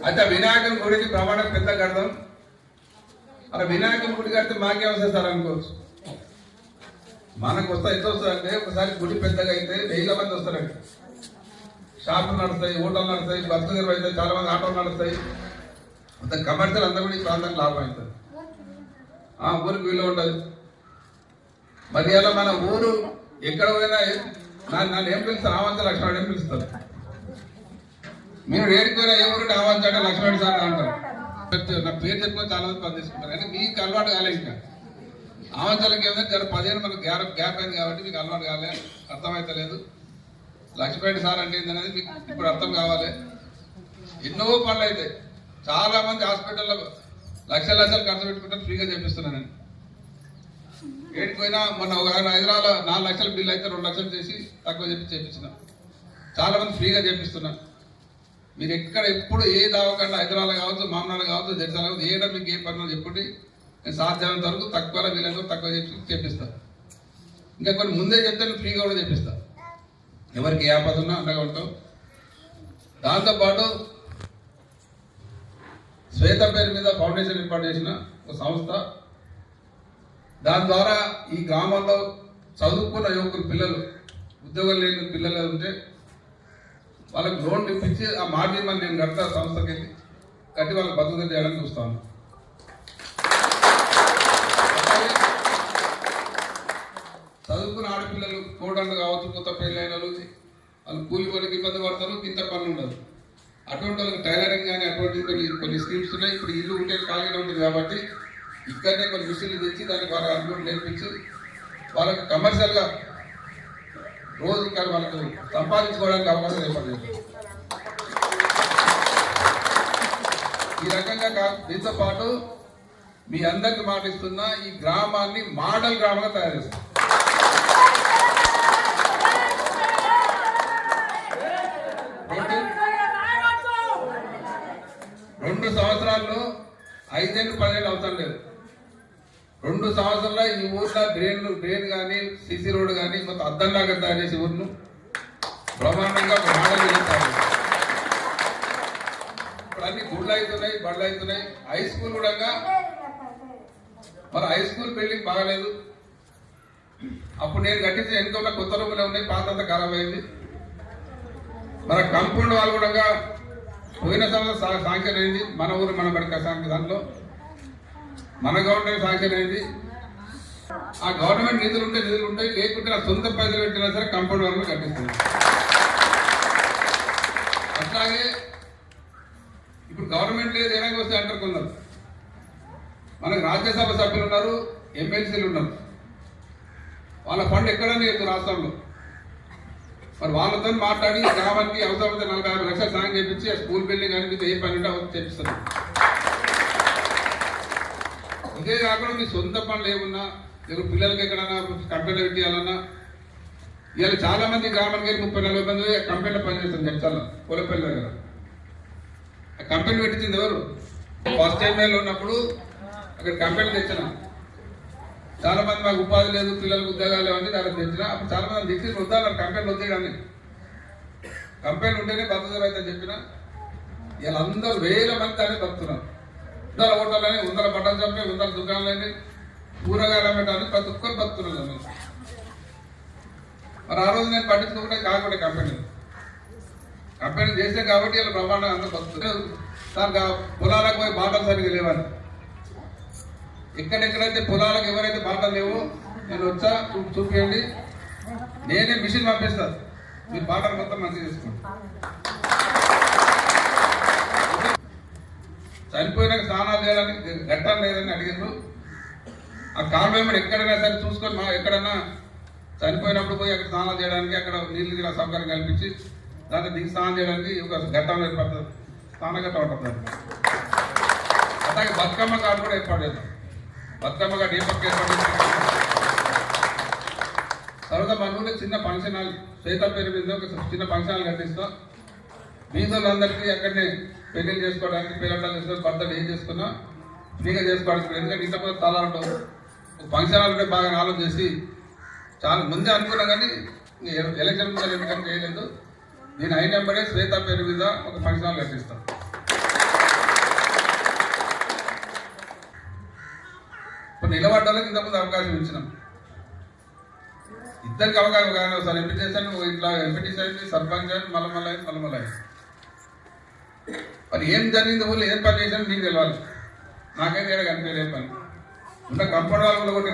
అయితే వినాయకుని గుడికి ప్రమాణం పెద్ద కడదాం. అలా వినాయకుని గుడి కడితే మాకే వస్తాయి సార్ అనుకోవచ్చు. మనకు వస్తాయి ఎంత వస్తుందంటే ఒకసారి గుడి పెద్దగా అయితే 1000 మంది వస్తారండి. షాపులు నడుస్తాయి, హోటల్ నడుస్తాయి, బస్సులు నిర్వహిస్తాయి, చాలా మంది ఆటోలు నడుస్తాయి. అంత కమర్షియల్ అంతా కూడా ఈ ప్రాంతానికి లాభం అవుతుంది. ఊరికి వీలు ఉండదు. మరి అలా మన ఊరు ఎక్కడ పోయినా నన్ను ఏం పిలుస్తారు? ఆవంచ లక్ష్మణుడు ఏం పిలుస్తారు? మీరు ఏడిపోయినా ఏ ఊరికి ఆవంచ అంటే లక్ష్మణుడు సార్ అంటారు. నా పేరు చెప్పుకొని చాలా మంది పనిచేసుకుంటారు. అంటే మీకు అలవాటు కాలే. ఇంకా ఆవంచాలకి ఏమైనా 15 మనకు గ్యాప్ అయింది కాబట్టి మీకు అలవాటు కాలే, అర్థమవుతలేదు. లక్ష్మణుడు సార్ అంటే ఏంటనేది మీకు ఇప్పుడు అర్థం కావాలి. ఎన్నో పనులు అయితే చాలా మంది హాస్పిటల్లో లక్షలు ఖర్చు పెట్టుకుంటారు, ఫ్రీగా చేపిస్తున్నాను. ఏడిపోయినా మొన్న ఒక హైదరాబాద్లో 4 లక్షల బిల్లు అయితే 2 లక్షలు చేసి తక్కువ చెప్పి చేపించిన. చాలా మంది ఫ్రీగా చేపిస్తున్నా. మీరు ఎప్పుడు ఏ దావకుండా హైదరాబాద్ కావచ్చు, మామనాలు కావచ్చు, జడ్సాలు కావచ్చు, ఏడా మీకు ఏ పనులు చెప్పండి. నేను సాధ్యమైనంత వరకు తక్కువ వీలైనంత తక్కువ చేపిస్తాను. ఇంకా కొన్ని ముందే చెప్తే నేను ఫ్రీగా కూడా చేపిస్తా. ఎవరికి ఏ ఆపద ఉన్నా అండగా ఉంటాం. దాంతోపాటు శ్వేత పేరు మీద ఫౌండేషన్ ఏర్పాటు చేసిన ఒక సంస్థ. దాని ద్వారా ఈ గ్రామంలో చదువుకున్న యువకులు పిల్లలు, ఉద్యోగం లేని పిల్లలు ఉంటే వాళ్ళకి లోన్ ఇప్పించి ఆ మార్జిన్ నేను కడతా సంస్థకి వెళ్ళి కట్టి వాళ్ళకి భద్రత చేయడానికి చూస్తాను. చదువుకున్న ఆడపిల్లలు కోడళ్ళు కావచ్చు, కొత్త పెళ్ళైన వాళ్ళు కూలి పనికి ఇబ్బంది పడతారు, ఇంత పనులు ఉండదు. అటువంటి వాళ్ళకి టైలరింగ్ కానీ అటువంటి కొన్ని స్కీమ్స్ ఉన్నాయి. ఇప్పుడు ఇల్లు ఉంటే ఖాళీగా ఉంటుంది కాబట్టి ఇక్కడనే కొన్ని మిషన్లు తెచ్చి దానికి వాళ్ళ అనుభవం నేర్పించి వాళ్ళకి కమర్షియల్గా రోజు వాళ్ళకు సంపాదించుకోవడానికి అవకాశం ఏర్పడలేదు. ఈ రకంగా దీంతో పాటు మీ అందరికి మాటిస్తున్న ఈ గ్రామాన్ని మోడల్ గ్రామంగా తయారు చేస్తాం. 2 సంవత్సరాల్లో 5 ఏళ్ళు 10 ఏళ్ళు అవసరం లేదు. 2 సంవత్సరాల్లో ఈ ఊర్లో డ్రైన్ కానీ సిసి రోడ్ కానీ మొత్తం అద్దంలాగా తయారు చేసి ఊరును బ్రహ్మాండంగా మోడల్ చేస్తారు. ఇప్పుడు అన్ని గుళ్ళు అవుతున్నాయి, బళ్ళు అవుతున్నాయి. హై స్కూల్ కూడా మరి హై స్కూల్ బిల్డింగ్ బాగలేదు. అప్పుడు నేను కట్టించిన వెనుక కొత్త రూములే ఉన్నాయి, పాత అంతా ఖరాబ్ అయింది. మన కంపౌండ్ వాళ్ళు కూడా పోయిన సంవత్సరం శాంక్షన్ అయింది. మన ఊరు మన బడిక దాంట్లో మన గవర్నమెంట్ శాంక్షన్ అయింది. ఆ గవర్నమెంట్ నిధులు ఉంటాయి, లేకుంటే నా సొంత పైసలు పెట్టినా సరే కంపౌండ్ వాళ్ళు కట్టిస్తున్నారు. అట్లాగే ఇప్పుడు గవర్నమెంట్ లేదు ఏమైనా వస్తే అంటారు కొందరు. మనకు రాజ్యసభ సభ్యులు ఉన్నారు, ఎమ్మెల్సీలు ఉన్నారు. వాళ్ళ ఫండ్ ఎక్కడనే లేదు రాష్ట్రంలో. మరి వాళ్ళతో మాట్లాడి గ్రామానికి అవసరమైతే 40-50 లక్షలు సాయం చేపించి ఆ స్కూల్ బిల్డింగ్ అనిపిస్తే ఏ పని ఉంటే అవన్నీ చేపిస్తారు. ఇదే కాకుండా మీ సొంత పనులు ఏమున్నా, మీరు పిల్లలకి ఎక్కడన్నా కంపెనీలో పెట్టియాలన్నా, ఇవాళ చాలా మంది గ్రామానికి వెళ్ళి 30-40 మంది కంపెనీలో పనిచేస్తారు. జడ్చాల పొలపల్లి దగ్గర ఆ కంపెనీ పెట్టించింది ఎవరు? ఫస్ట్ టైం ఉన్నప్పుడు అక్కడ కంపెనీ తెచ్చిన. చాలా మంది మాకు ఉపాధి లేదు, పిల్లలకు ఉద్యోగాలు లేవని దానికి తెచ్చిన. అప్పుడు చాలా మంది దిక్కు వద్దారు, కంపెనీలు వద్దేయడాన్ని. కంపెనీ ఉంటేనే భద్రత అయితే చెప్పిన. ఇలా అందరూ 1000 మంది దాన్ని బతుకుతున్నారు. 100 హోటళ్ళని, 100 బట్టలు చంపి, 100 దుకాణాలని, కూరగాయలు అమ్మటానికి ప్రతి ఒక్కరు బతుకుతున్నారు. మరి ఆ రోజు నేను పట్టించుకుంటే కాకుండా కంపెనీ చేసే కాబట్టి ఇలా బ్రహ్మాండంగా అంతా బతుకుతున్నారు. సార్ పొలాలకు పోయి బాటలు సరిగ్గా లేవని, ఎక్కడెక్కడైతే పొలాలకు ఎవరైతే బాటలు లేవో నేను వచ్చా చూపించండి, నేనే మిషన్ పంపిస్తాను, మీరు బాటలు మొత్తం మంచిగా చేసుకోండి. చనిపోయినాక స్నానాలు చేయడానికి గట్టం లేదని అడిగారు. ఆ కాలువ మీద ఎక్కడైనా సరే చూసుకొని ఎక్కడన్నా చనిపోయినప్పుడు పోయి అక్కడ స్నానాలు చేయడానికి అక్కడ నీళ్ళు సౌకర్యం కల్పించి దాన్ని దిగి స్నానం చేయడానికి ఒక ఘట్టం ఏర్పడుతుంది, స్నాన ఘట్టం ఉంటుంది. అలాగే బతుకమ్మ ఘాట్ కూడా ఏర్పాటు చేద్దాం. బతుకమ్మ ఘాట్ ఏ పక్క ఏర్పాటు చేస్తాం? తర్వాత మన ఊళ్ళో చిన్న ఫంక్షన్ హాల్, శ్వేత పేరు మీద ఒక చిన్న ఫంక్షన్ హాల్ కట్టిస్తాం. బీదోళ్ళందరికీ అక్కడనే పెళ్లిళ్ళు చేసుకోవడానికి, పిల్లలు చేసుకొని బర్త్డే ఏం చేసుకున్నా ఫ్రీగా చేసుకోవడానికి. ఎందుకంటే ఇంత కొంత స్థలాలు ఉంటావు, ఫంక్షన్ హాల్ ఉంటే బాగా ఆలోచన చేసి చాలా ముందే అనుకున్నా కానీ ఎలక్షన్ ముందు ఎందుకంటే చేయలేదు. నేను అయినప్పుడే శ్వేత పేరు మీద ఒక ఫంక్షన్ హాల్ కట్టిస్తాను. ఇప్పుడు నిలబడ్డ వాళ్ళకి ఇంతకుముందు అవకాశం ఇచ్చినాం. ఇద్దరికి అవకాశం కానీ ఒకసారి ఎంపీ చేశాను, ఇట్లా ఎంపీటీ చేయండి, సర్పంచ్ చేయండి, మళ్ళీ మరి ఏం జరిగింది ఊళ్ళో ఏం పని చేశాను మీకు తెలియాలి. నాకైతే కనిపించలేదు పని ఉన్న కంపౌండ్ వాళ్ళు కూడా కొట్టి